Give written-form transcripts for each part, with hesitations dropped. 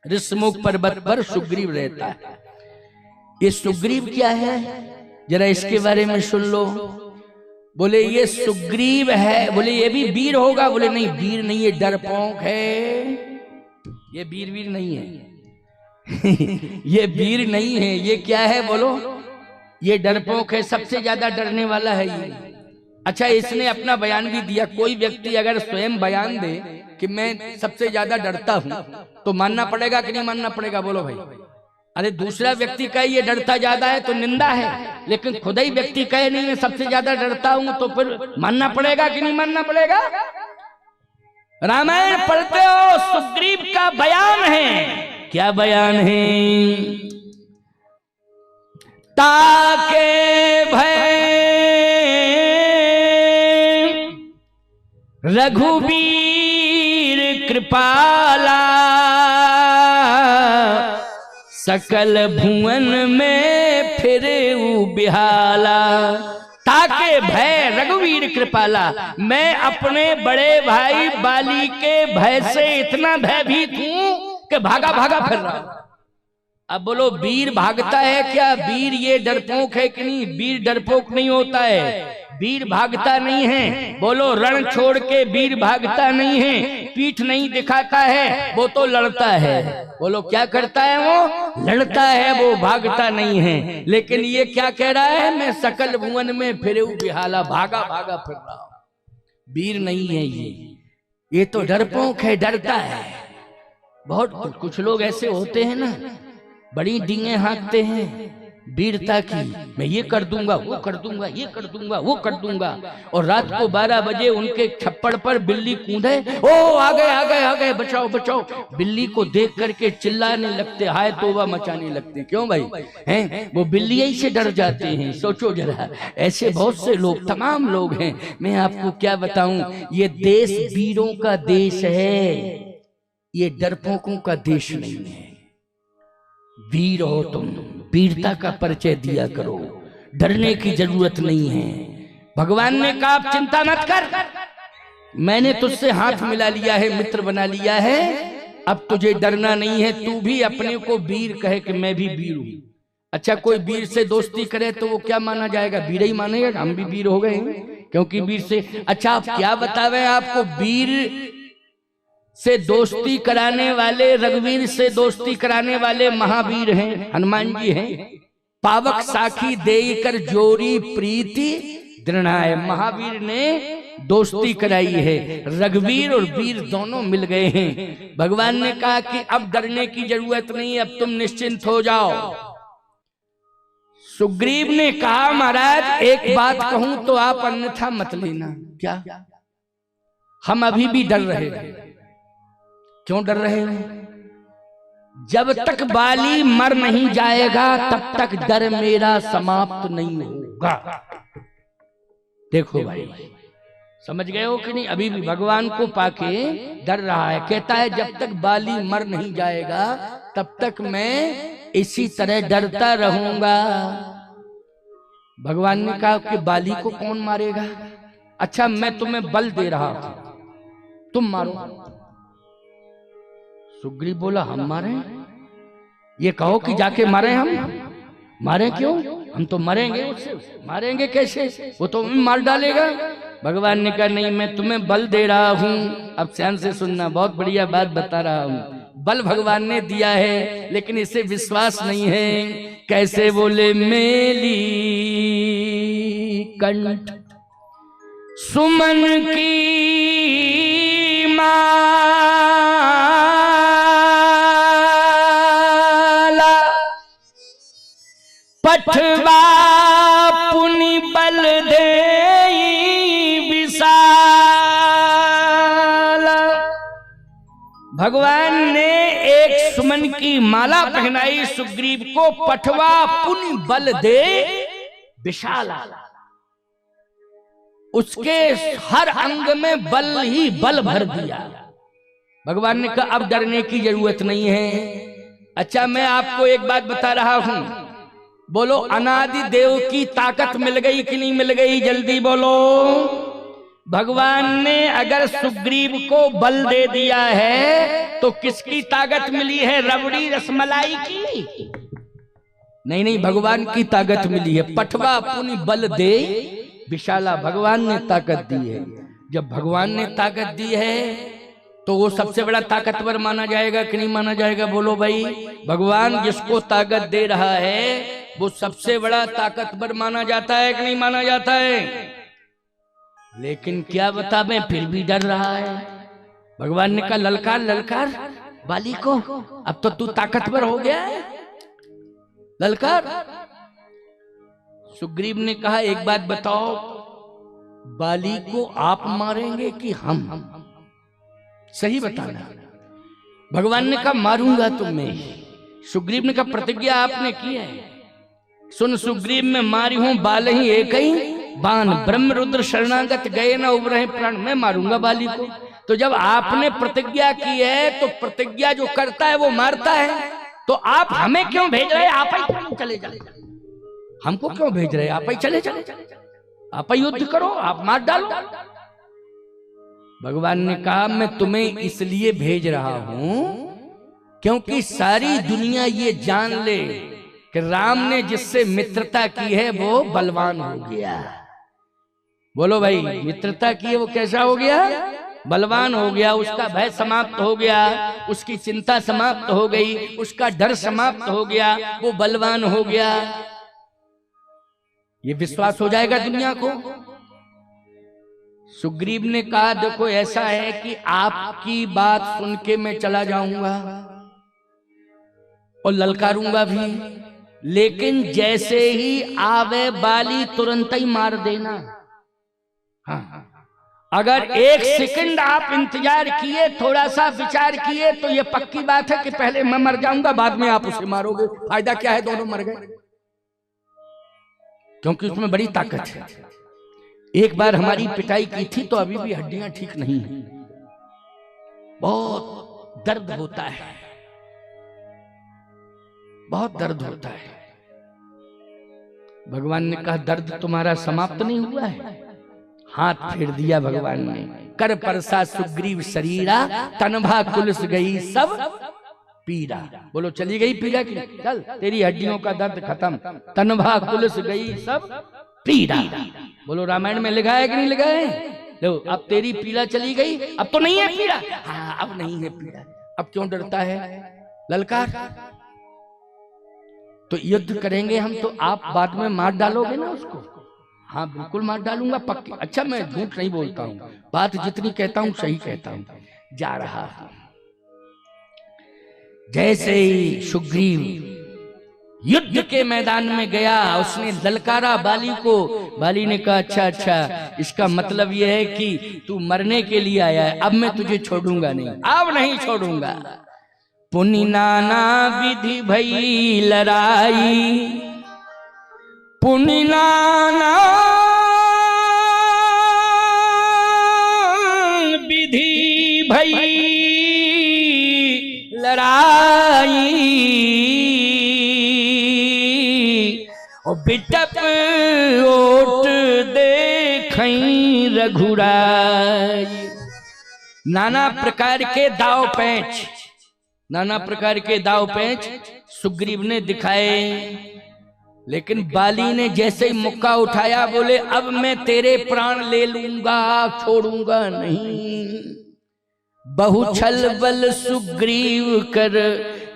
ऋषमुख पर्वत पर सुग्रीव रहता है। ये सुग्रीव क्या है, जरा इसके बारे में सुन लो। बोले ये सुग्रीव है। बोले ये भी वीर होगा? बोले नहीं, वीर नहीं है, डरपोक है। ये वीर नहीं है ये वीर नहीं है, ये क्या है बोलो? ये डरपोक है, सबसे ज्यादा डरने वाला है ये। अच्छा, इसने अपना बयान भी दिया। कोई व्यक्ति अगर स्वयं बयान दे कि मैं सबसे ज्यादा डरता हूं तो मानना पड़ेगा कि नहीं मानना पड़ेगा? बोलो भाई। अरे दूसरा व्यक्ति कहे ये डरता ज्यादा है तो निंदा है, लेकिन खुद ही व्यक्ति कहे नहीं मैं सबसे ज्यादा डरता हूं तो फिर मानना पड़ेगा कि नहीं मानना पड़ेगा? रामायण पढ़ते हो, सुग्रीव का बयान है। क्या बयान है? ताके भय रघुवीर कृपाला, सकल भुवन में फिरे बिहाला। ताके भय रघुवीर कृपाला, मैं अपने बड़े भाई बाली के भय से इतना भयभीत हूं कि भागा भागा फिर रहा हूं। अब बोलो, वीर भागता है क्या? वीर ये डरपोक है कि नहीं? वीर डरपोक नहीं होता है, वीर भागता नहीं है। बोलो, रण छोड़ के वीर भागता नहीं है, पीठ नहीं दिखाता है, वो तो लड़ता है। बोलो, क्या करता है वो? लड़ता है, वो भागता नहीं है। लेकिन ये क्या कह रहा है? मैं सकल भुवन में फिरे बिहाला, भागा भागा फिर रहा हूं। वीर नहीं है ये तो डरपोक है, डरता है। बहुत कुछ लोग ऐसे होते हैं ना, बड़ी डींगे हाँकते हैं वीरता की, मैं ये कर दूंगा, वो कर दूंगा, ये कर दूंगा, वो कर दूंगा। और रात को 12 बजे उनके छप्पड़ पर बिल्ली कूदे, ओ आ गए आ गए आ गए, बचाओ बचाओ। बिल्ली को देख करके चिल्लाने लगते, हाय तौबा मचाने लगते। क्यों भाई? हैं वो बिल्ली ही से डर जाते हैं। सोचो जरा, ऐसे बहुत से लोग, तमाम लोग हैं। मैं आपको क्या बताऊं, ये देश वीरों का देश है, ये डरपोकों का देश नहीं है। वीर हो तुम, वीरता का परिचय दिया करो, डरने की जरूरत नहीं है। भगवान ने कहा आप चिंता मत कर, मैंने तुझसे हाथ मिला लिया है, मित्र बना लिया है, अब तुझे डरना नहीं है। तू भी अपने को वीर कहे कि मैं भी वीर हूं। अच्छा, कोई वीर से दोस्ती करे तो वो क्या माना जाएगा? वीर ही मानेगा। हम भी वीर हो गए क्योंकि वीर से। अच्छा, आप क्या बतावे, आपको वीर से दोस्ती कराने वाले, रघुवीर से दोस्ती कराने वाले महावीर हैं, हनुमान जी हैं। पावक साखी देकर जोरी प्रीति दृढ़ाए, महावीर ने दोस्ती कराई है। रघुवीर और वीर दोनों मिल गए हैं। भगवान ने कहा कि अब डरने की जरूरत नहीं, अब तुम निश्चिंत हो जाओ। सुग्रीव ने कहा महाराज एक बात कहूं तो आप अन्यथा मत लेना। क्या? हम अभी भी डर रहे हैं। क्यों डर रहे हैं? जब तक बाली मर नहीं जाएगा तब तक डर मेरा समाप्त नहीं होगा। देखो भाई, समझ गए हो कि नहीं? अभी भी भगवान को पाके डर रहा है। कहता है जब तक बाली मर नहीं जाएगा तब तक मैं इसी तरह डरता रहूंगा। भगवान ने कहा कि बाली को कौन मारेगा? अच्छा, मैं तुम्हें बल दे रहा हूं, तुम मारो। सुग्रीव बोला हम मारे? ये कहो कि जाके मारे। हम मारे क्यों? हम तो मरेंगे उससे। मारेंगे कैसे? वो तो मार डालेगा। भगवान ने कहा नहीं, मैं तुम्हें बल दे रहा हूं। अब ध्यान से सुनना, बहुत बढ़िया बात बता रहा हूं। बल भगवान ने दिया है, लेकिन इसे विश्वास नहीं है। कैसे? बोले मेली कंठ सुमन की माला, पठवा पुनि बल दे विशाला। भगवान ने एक सुमन की माला पहनाई सुग्रीव को, पठवा पुनि बल दे विशाला। उसके हर अंग में बल ही बल भर दिया। भगवान ने कहा अब डरने की जरूरत नहीं है। अच्छा, मैं आपको एक बात बता रहा हूं, बोलो अनादि देव की ताकत मिल गई कि नहीं मिल गई? जल्दी बोलो। भगवान ने अगर सुग्रीव को बल दे दिया है तो किसकी ताकत मिली है? रबड़ी रसमलाई की? नहीं, भगवान की ताकत मिली है। पठवा पुनि बल दे विशाला, भगवान ने ताकत दी है। जब भगवान ने ताकत दी है तो वो सबसे बड़ा ताकतवर माना जाएगा कि नहीं माना जाएगा? बोलो भाई। भगवान जिसको ताकत दे रहा है वो सबसे बड़ा ताकतवर माना जाता है कि नहीं माना जाता है? लेकिन क्या बता, मैं फिर भी डर रहा है। भगवान ने कहा ललकार ललकार बाली को, अब तो तू ताकतवर हो गया है, ललकार। सुग्रीव ने कहा एक बात बताओ, बाली को आप मारेंगे कि हम? सही बताना। भगवान ने कहा मारूंगा तुम्हें। सुग्रीव ने कहा प्रतिज्ञा आपने की है? सुन सुग्रीव, मैं मारी हूं बाल ही एक ही बाण, ब्रह्म रुद्र शरणागत गए न उबरे प्राण, मैं मारूंगा बाली को। तो जब आपने प्रतिज्ञा की है तो प्रतिज्ञा जो करता है वो मारता है, तो आप हमें क्यों भेज रहे? आप ही चले जाए, हमको क्यों भेज रहे? आप ही चले चले, आप ही युद्ध करो, आप मार डालो। भगवान ने कहा मैं तुम्हें इसलिए भेज रहा हूं क्योंकि सारी दुनिया ये जान ले कि राम ने जिससे मित्रता की है वो बलवान हो गया। बोलो भाई, मित्रता की है वो कैसा हो गया? बलवान हो गया। उसका भय समाप्त हो गया, उसकी चिंता समाप्त हो गई, उसका डर समाप्त हो गया, वो बलवान हो गया। ये विश्वास हो जाएगा दुनिया को। सुग्रीव ने कहा देखो ऐसा है कि आपकी बात सुन के मैं चला जाऊंगा और ललकारूंगा भी, लेकिन जैसे ही आवे बाली तुरंत ही मार देना। हाँ, अगर एक सेकंड आप इंतजार किए, थोड़ा सा विचार किए, तो ये पक्की बात है कि पहले मैं मर जाऊंगा, बाद में आप उसे मारोगे। फायदा क्या है? दोनों मर गए, क्योंकि उसमें बड़ी ताकत है। एक बार हमारी पिटाई की थी तो अभी भी हड्डियां ठीक नहीं है, बहुत दर्द होता है, बहुत दर्द होता है। भगवान ने कहा दर्द तुम्हारा समाप्त नहीं हुआ है? हाथ फेर दिया भगवान ने, कर परसा सुग्रीव शरीरा, तनभा कुलस गई सब पीड़ा। बोलो चली गई पीड़ा की? चल, तेरी हड्डियों का दर्द खत्म, तनभा कुलस गई सब पीड़ा। बोलो रामायण में लिखा है कि नहीं लिखा है? लो, अब तेरी पीड़ा चली गई, अब तो नहीं है पीड़ा। हाँ, अब नहीं है पीड़ा। अब क्यों डरता है? ललकार। तो युद्ध करेंगे हम, तो आप बाद में मार डालोगे ना उसको? हाँ बिल्कुल मार डालूंगा, पक्की। अच्छा, मैं झूठ नहीं बोलता हूँ, बात जितनी कहता हूँ सही कहता हूँ। जा रहा हूं। जैसे ही सुग्रीव युद्ध के मैदान में गया, उसने ललकारा बाली को। बाली ने कहा अच्छा अच्छा, इसका मतलब यह है कि तू मरने के लिए आया है, अब मैं तुझे छोड़ूंगा नहीं, अब नहीं छोड़ूंगा। पुनि नाना विधि भई लड़ाई, पुनि नाना विधि भई लड़ाई, और बिटप ओट देखई रघुराई। नाना प्रकार के दाव पैंच, नाना प्रकार के दाव पैंच सुग्रीव ने दिखाए, लेकिन बाली ने जैसे ही मुक्का उठाया बोले अब मैं तेरे प्राण ले लूंगा, छोड़ूंगा नहीं। बहुछल बल सुग्रीव कर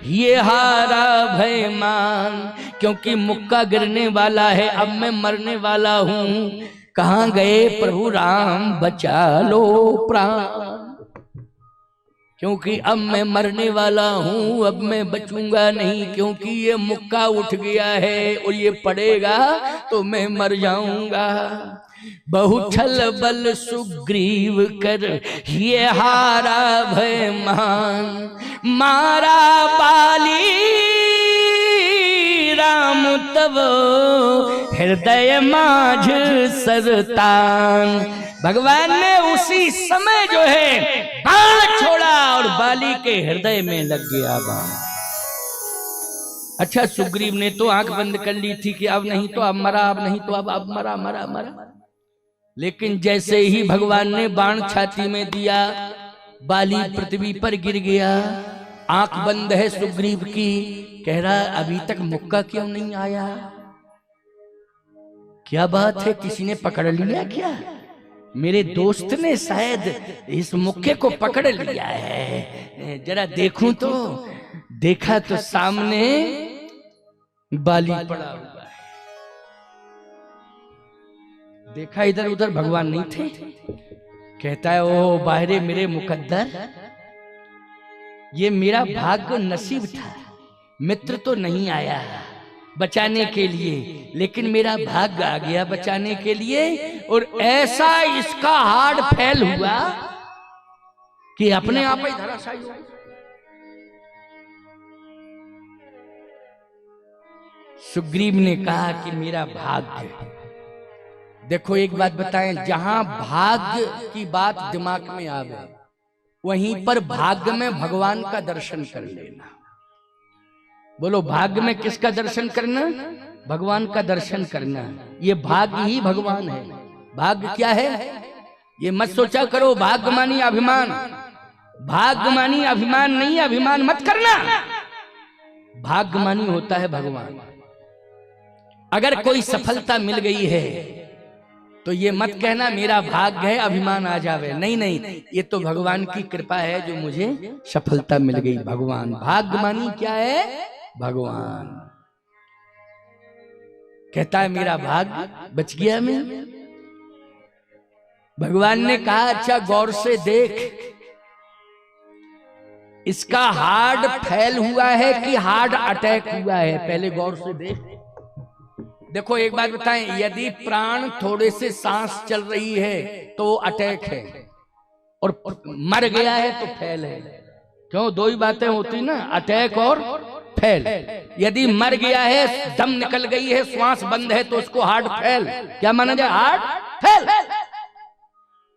ये हारा भय मान, क्योंकि मुक्का गिरने वाला है, अब मैं मरने वाला हूं। कहां गए प्रभु राम, बचा लो प्राण, क्योंकि अब मैं मरने वाला हूं, अब मैं बचूंगा नहीं, क्योंकि ये मुक्का उठ गया है और ये पड़ेगा तो मैं मर जाऊंगा। बहुछल बल सुग्रीव कर ये हारा भय मान, मारा बाली राम तब हृदय माझ सरतान। भगवान ने उसी समय जो है बाण छोड़ा और बाली के हृदय में लग गया बाण। अच्छा, सुग्रीव ने तो आंख बंद कर ली थी कि अब नहीं तो अब मरा, अब नहीं तो अब मरा मरा मरा। लेकिन जैसे ही भगवान ने बाण छाती में दिया, बाली पृथ्वी पर गिर गया। आंख बंद है सुग्रीव की, कह रहा अभी तक मुक्का क्यों नहीं आया? क्या बात है, किसी ने पकड़ लिया क्या? मेरे दोस्त ने शायद इस मुक्के को पकड़ लिया है, जरा देखूं तो। देखा तो सामने बाली पड़ा हुआ है। देखा इधर उधर भगवान नहीं थे। कहता है ओ बाहरे मेरे मुकद्दर, ये मेरा भाग्य नसीब था, मित्र तो नहीं आया बचाने के लिए, लेकिन मेरा भाग्य आ गया बचाने के लिए। और ऐसा इसका हार्ट फेल हुआ कि अपने आप ही धराशायी हो। सुग्रीव ने कहा कि मेरा भाग्य, देखो एक बात बताएं, जहां भाग्य की बात दिमाग में आ गई, वहीं पर भाग्य में भगवान का दर्शन कर लेना। बोलो, भाग्य में किसका दर्शन करना? भगवान का दर्शन करना। ये भाग्य ही भगवान है। भाग्य क्या है? ये मत सोचा करो भाग्य मानी अभिमान। भाग्य मानी अभिमान नहीं, अभिमान मत करना। भाग्य मानी होता है भगवान। अगर कोई सफलता मिल गई है तो ये मत कहना मेरा भाग्य है, अभिमान आ जावे। नहीं नहीं, ये तो भगवान की कृपा है जो मुझे सफलता मिल गई। भगवान भाग्य मानी क्या है? भगवान। कहता है मेरा भाग्य बच गया मैं। भगवान ने कहा अच्छा गौर से देख, इसका हार्ट फेल हुआ है कि हार्ट अटैक हुआ है, पहले गौर से देख। देखो एक बात बताएं, यदि प्राण थोड़े से सांस चल रही है तो अटैक है, और मर गया है तो फेल है। क्यों? दो ही बातें होती ना, अटैक और फेल। यदि मर गया है, दम निकल गई है, श्वास बंद है, तो उसको हार्ट फेल। क्या माना जाए? Heart fail.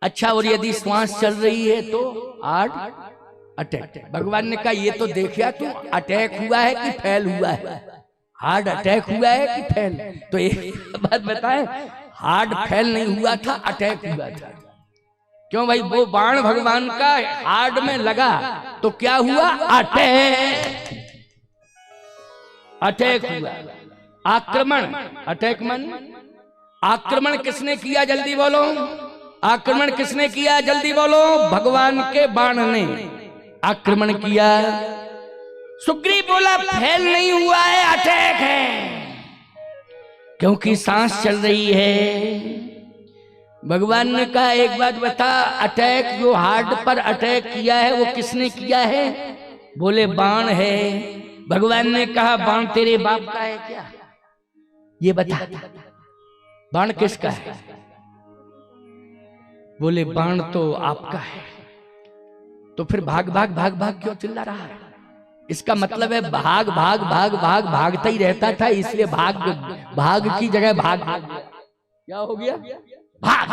अच्छा, और यदि श्वास चल रही है तो हार्ट अटैक। भगवान ने कहा ये तो देखिया तू, अटैक हुआ है कि फेल हुआ है? हार्ट अटैक हुआ है कि फेल? तो एक बात बताए, हार्ट फेल नहीं हुआ था, अटैक हुआ था। क्यों भाई? वो बाण भगवान का हार्ट में लगा तो क्या हुआ? अटैक। अटैक हुआ। आक्रमण, अटैक मन आक्रमण किसने किया? जल्दी बोलो, आक्रमण किसने किया? जल्दी बोलो। भगवान के बाण ने आक्रमण किया। सुग्रीव बोला फेल नहीं हुआ है, अटैक है, क्योंकि सांस चल रही है। भगवान ने कहा एक बात बता, अटैक जो हार्ट पर अटैक किया है वो किसने किया है? बोले बाण है। भगवान ने कहा बाण तेरे बाप का है क्या? ये बता, बाण किसका है? बोले बाण तो आपका है। तो फिर भाग भाग भाग भाग क्यों चिल्ला रहा है? इसका मतलब है भाग भाग भाग भाग भागता ही रहता था, इसलिए भाग भाग की जगह भाग। क्या हो गया? भाग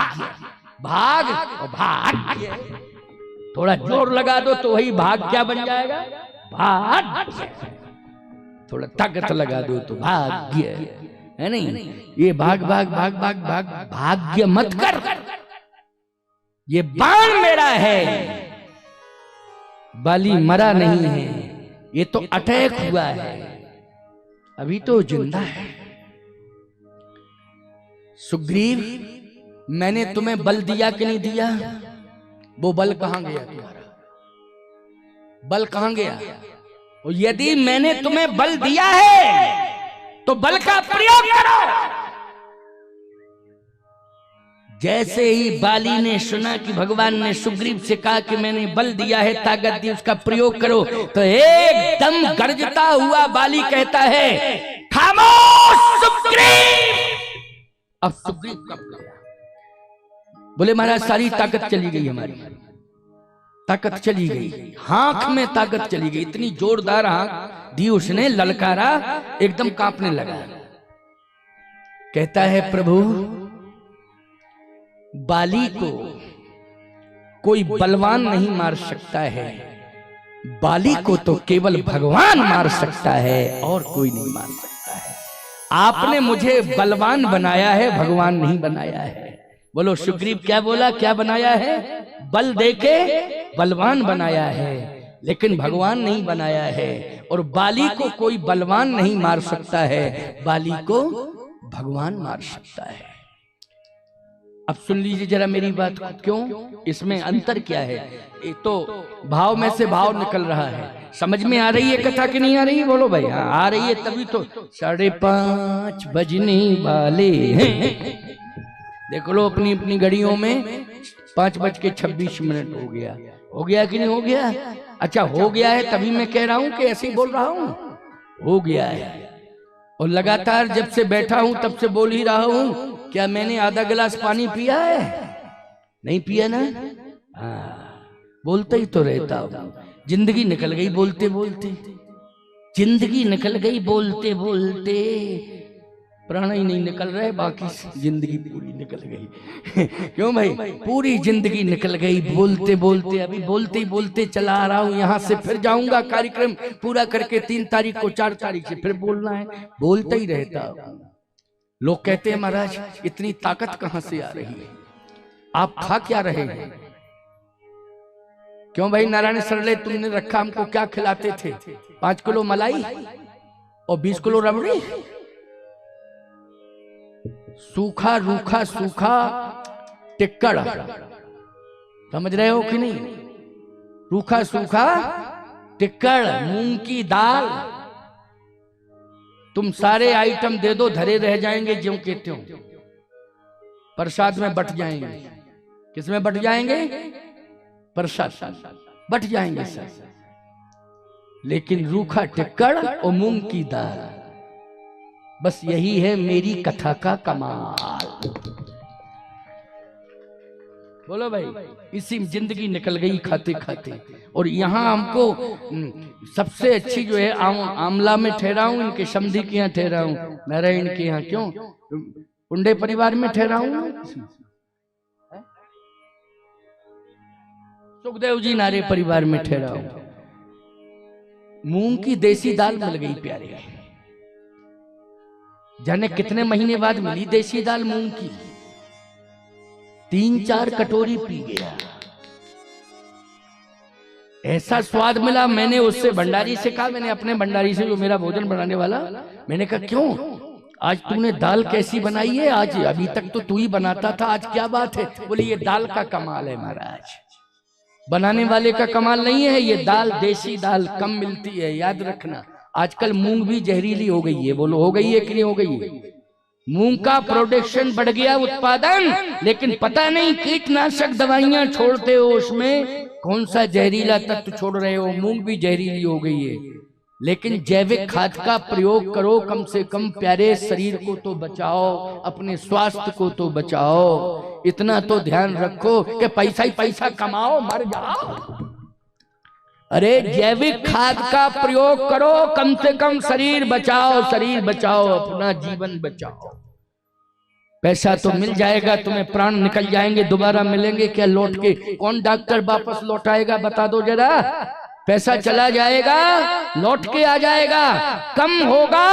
भाग और भाग। थोड़ा जोर लगा दो तो वही भाग क्या बन जाएगा? भाग। थोड़ा ताकत लगा दो तो भाग्य है। नहीं, ये भाग भाग भाग भाग भाग भाग्य मत कर। ये बाण मेरा है, बाली मरा नहीं है, ये तो अटैक हुआ है, अभी तो जिंदा है। सुग्रीव, मैंने तुम्हें बल दिया कि नहीं दिया? वो बल कहां गया तुम्हारा? बल कहां गया? और यदि मैंने तुम्हें बल दिया है तो बल का प्रयोग करो। जैसे ही बाली ने सुना कि भगवान ने सुग्रीव से कहा कि मैंने बल दिया है, ताकत दी, उसका प्रयोग करो, तो एकदम गरजता हुआ बाली कहता है खामोश सुग्रीव। अब सुग्रीव कब गया? बोले महाराज सारी ताकत चली गई, हमारी ताकत चली गई, आंख में ताकत चली गई। इतनी जोरदार आंख दी उसने, ललकारा, एकदम कांपने लगा। कहता है प्रभु, बाली को कोई बलवान नहीं मार सकता है, बाली को तो केवल भगवान मार सकता है, और कोई नहीं मार सकता है। आपने मुझे बलवान बनाया है, भगवान नहीं बनाया है। बोलो सुग्रीव क्या बोला, क्या बनाया है? बल देके बलवान बनाया है, लेकिन भगवान नहीं बनाया है। और बाली को कोई बलवान नहीं मार सकता है, बाली को भगवान मार सकता है। अब सुन लीजिए जरा मेरी बात को, क्यों इसमें अंतर क्या है? एक तो भाव में से भाव निकल रहा है। समझ में आ रही है कथा कि नहीं आ रही है? बोलो भाई। हाँ आ रही है, तभी तो 5:30 बजने वाले हैं। देख लो अपनी अपनी घड़ियों में 5:26 हो गया। हो गया कि नहीं हो गया? अच्छा हो गया है, तभी मैं कह रहा हूं कि ऐसे ही बोल रहा हूं। हो गया है, और लगातार जब से बैठा हूं तब से बोल ही रहा हूं। क्या मैंने आधा गिलास पानी पिया है? नहीं पिया ना? हाँ, बोलता ही तो रहता हूं। जिंदगी निकल गई बोलते बोलते, जिंदगी निकल गई बोलते बोलते, प्राण ही नहीं निकल रहे, बाकी जिंदगी पूरी निकल गई। क्यों भाई? पूरी जिंदगी निकल गई बोलते बोलते। अभी बोलते ही बोलते चला आ रहा हूं, यहां से फिर जाऊंगा कार्यक्रम पूरा करके 3 तारीख को, 4 तारीख से फिर बोलना है। बोलता ही रहता हूं। लोग कहते हैं महाराज इतनी ताकत कहां से आ रही है, आप खा क्या रहे हैं? क्यों भाई नारायण सरले तुमने रखा हमको क्या खिलाते थे? 5 किलो मलाई और 20 किलो रबड़ी। सूखा रूखा सूखा टिक्कड़, समझ रहे हो कि नहीं? रूखा सूखा टिक्कड़, मूंग की दाल, तुम सारे आइटम दे दो धरे रह जाएंगे ज्यों के त्यों। प्रसाद में बट जाएंगे। किसमें बट जाएंगे? प्रसाद बट जाएंगे सर। लेकिन रूखा टिक्कड़ और मूंग की दाल, बस यही है मेरी कथा का कमाल। बोलो भाई, इसी में जिंदगी निकल गई खाते खाते। और यहाँ हमको सबसे अच्छी जो है आमला में ठहरा हूं, इनके समधी के यहाँ ठहरा हूं, नारायण के यहाँ। क्यों? पुंडे परिवार में ठहरा हूं। सुखदेव जी नारे परिवार में ठहरा हूं। मूंग की देसी दाल मिल गई प्यारे, जाने कितने महीने बाद मिली देसी दाल मूंग की। 3-4 कटोरी पी गया, ऐसा स्वाद मिला। मैंने उससे भंडारी से कहा, मैंने अपने भंडारी से जो मेरा भोजन बनाने वाला, मैंने कहा क्यों आज तूने दाल कैसी बनाई है? आज अभी तक तो तू ही बनाता था, आज क्या बात है? बोले ये दाल का कमाल है महाराज, बनाने वाले का कमाल नहीं है। ये दाल देसी दाल कम मिलती है, याद रखना। आजकल मूंग भी जहरीली हो गई है। बोलो हो गई है कि नहीं हो गई है? मूंग का प्रोडक्शन बढ़ गया, उत्पादन, लेकिन पता नहीं कीटनाशक दवाइयां छोड़ते हो, उसमें कौन सा जहरीला तत्व छोड़ रहे हो। मूंग भी जहरीली हो गई है। लेकिन जैविक खाद का प्रयोग करो, कम से कम प्यारे, शरीर को तो बचाओ, अपने स्वास्थ्य को तो बचाओ। इतना तो ध्यान रखो कि पैसा ही पैसा कमाओ मर जाओ। अरे जैविक खाद का प्रयोग करो, कम से कम शरीर बचाओ, शरीर बचाओ, अपना जीवन बचाओ। पैसा तो मिल जाएगा, तुम्हें प्राण निकल जाएंगे, दोबारा मिलेंगे क्या लौट के? कौन डॉक्टर वापस लौटाएगा बता दो जरा? पैसा चला जाएगा, लौट के आ जाएगा, कम होगा,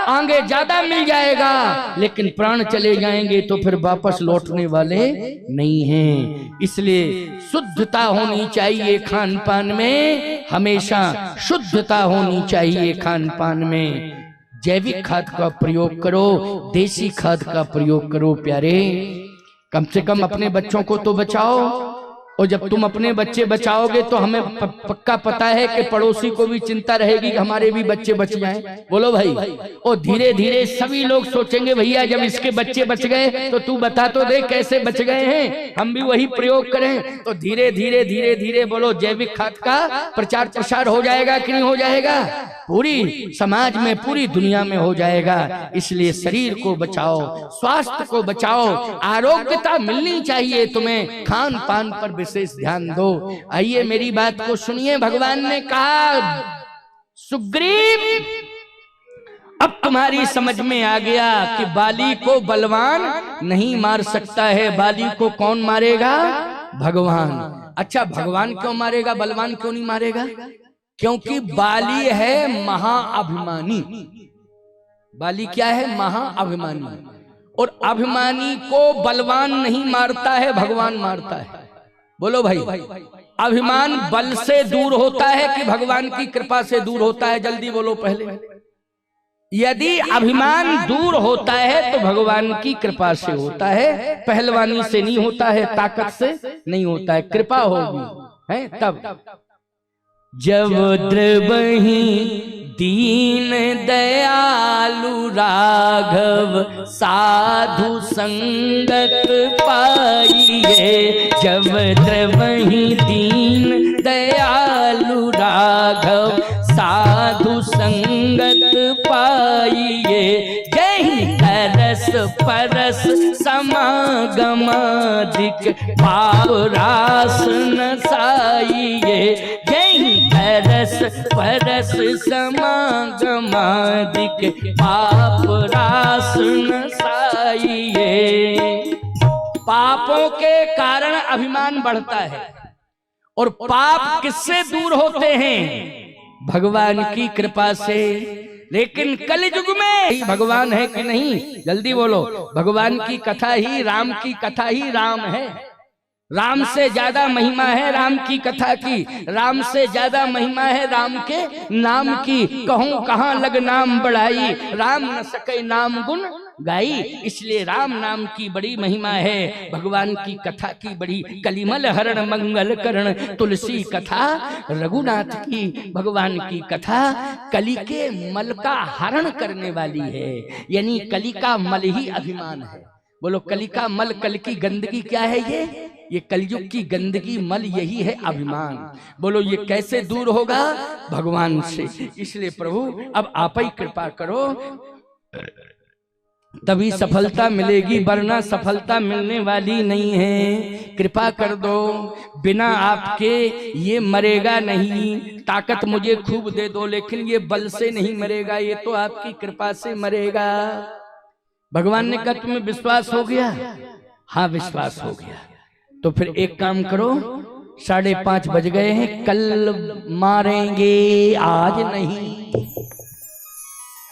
आगे ज्यादा मिल जाएगा, लेकिन प्राण चले जाएंगे तो फिर वापस लौटने वाले नहीं हैं। इसलिए शुद्धता होनी चाहिए खान पान में, हमेशा शुद्धता होनी चाहिए खान पान में। जैविक खाद का प्रयोग करो, देसी खाद का प्रयोग करो प्यारे। कम से कम अपने बच्चों को तो बचाओ, और जब तुम अपने बच्चे बचाओगे तो हमें पक्का पता है कि पड़ोसी को भी चिंता रहेगी कि हमारे भी बच्चे बच जाएं। बोलो भाई। और धीरे धीरे सभी लोग सोचेंगे भैया जब इसके बच्चे बच गए तो तू बता तो दे कैसे बच गए हैं, हम भी वही प्रयोग करें। तो धीरे धीरे धीरे धीरे बोलो जैविक खाद का प्रचार प्रसार हो जाएगा कि नहीं हो जाएगा? पूरी समाज में, पूरी दुनिया में हो जाएगा। इसलिए शरीर को बचाओ, स्वास्थ्य को बचाओ, आरोग्यता मिलनी चाहिए तुम्हें, खान पान पर विशेष ध्यान दो। आइए मेरी बात को सुनिए। भगवान ने कहा सुग्रीव अब तुम्हारी समझ में आ गया कि बाली को बलवान नहीं मार सकता है। बाली को कौन मारेगा? भगवान। अच्छा भगवान क्यों मारेगा, बलवान क्यों नहीं मारेगा? क्योंकि बाली है महाअभिमानी। बाली क्या है? महाअभिमानी। और अभिमानी को बलवान नहीं मारता है, भगवान मारता है। बोलो भाई, अभिमान बल से दूर होता है कि भगवान की कृपा से दूर होता है? जल्दी बोलो पहले। यदि अभिमान दूर होता है तो भगवान की कृपा से होता है, पहलवानी से नहीं होता है, ताकत से नहीं होता है, कृपा होगी है तब। जब द्रवही दीन दयालु राघव साधु संगत पाइए, जब द्रवही दीन दयालु राघव साधु संगत पाइए, जय तरस परस समागमादिक पावरास नसाइए, जय तरस परस समागमादिक पापरास नसाइए। पापों के कारण अभिमान बढ़ता है और पाप किससे दूर होते हैं? भगवान की कृपा से। लेकिन कलयुग में भगवान है कि नहीं? जल्दी बोलो। भगवान की कथा ही, राम की कथा ही राम है। राम से ज्यादा महिमा है राम की कथा की, राम से ज्यादा महिमा है राम के नाम की। कहूं कहां लग नाम बढ़ाई, राम न सके नाम गुण गाई। इसलिए राम नाम की बड़ी महिमा है, भगवान की कथा की बड़ी। कलिमल हरण मंगल करण तुलसी कथा, रघुनाथ की भगवान की कथा कली के मल का हरण करने वाली है। यानी कली का मल ही अभिमान है। बोलो, कली का मल, कल की गंदगी क्या है? ये कलयुग की गंदगी मल यही है अभिमान। बोलो, ये कैसे दूर होगा? भगवान से। इसलिए प्रभु अब आप ही कृपा करो, तभी सफलता मिलेगी, वरना सफलता मिलने वाली नहीं है। कृपा कर दो, बिना आपके ये मरेगा नहीं। ताकत मुझे खूब दे दो, लेकिन ये बल से नहीं मरेगा, ये तो आपकी कृपा से मरेगा। भगवान ने कहा तुम्हें विश्वास हो गया? हाँ विश्वास हो गया। तो फिर एक काम करो, 5:30 बज गए हैं, कल मारेंगे, आज नहीं।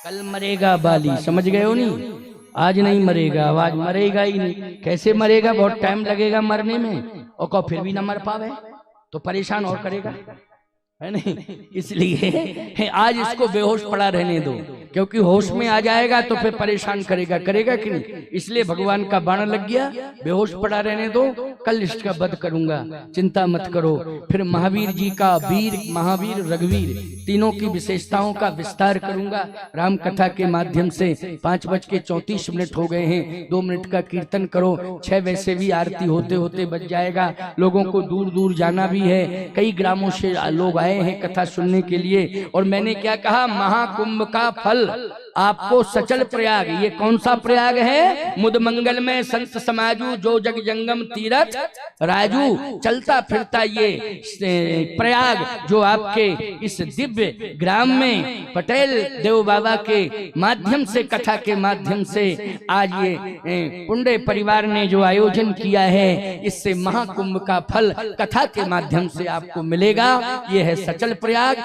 कल मरेगा बाली, समझ गए हो नहीं? आज नहीं मरेगा, आज मरेगा ही नहीं। कैसे मरेगा? बहुत टाइम लगेगा मरने में, और को फिर भी ना मर पावे तो परेशान और करेगा, है नहीं? इसलिए आज इसको बेहोश पड़ा रहने दो, क्योंकि होश में आ जाएगा तो फिर परेशान करेगा, करेगा कि नहीं? इसलिए भगवान का बाण लग गया, बेहोश पड़ा रहने दो, कल इसका वध करूंगा, चिंता मत करो। फिर महावीर जी का, वीर, महावीर, रघुवीर, तीनों की विशेषताओं का विस्तार करूंगा राम कथा के माध्यम से। 5:34 हो गए हैं, 2 मिनट का कीर्तन करो। 6 वैसे भी आरती होते होते बच जाएगा। लोगों को दूर दूर जाना भी है, कई ग्रामों से लोग आए हैं कथा सुनने के लिए। और मैंने क्या कहा? महाकुंभ का फल आपको सचल प्रयाग। ये कौन सा प्रयाग है? मुद मंगल में संत समाजू, जो जग जंगम तीरथ राजू। चलता फिरता ये प्रयाग जो आपके इस दिव्य ग्राम में पटेल देव बाबा के माध्यम से, कथा के माध्यम से आज ये पुंडे परिवार ने जो आयोजन किया है, इससे महाकुंभ का फल कथा के माध्यम से आपको मिलेगा। ये है सचल प्रयाग।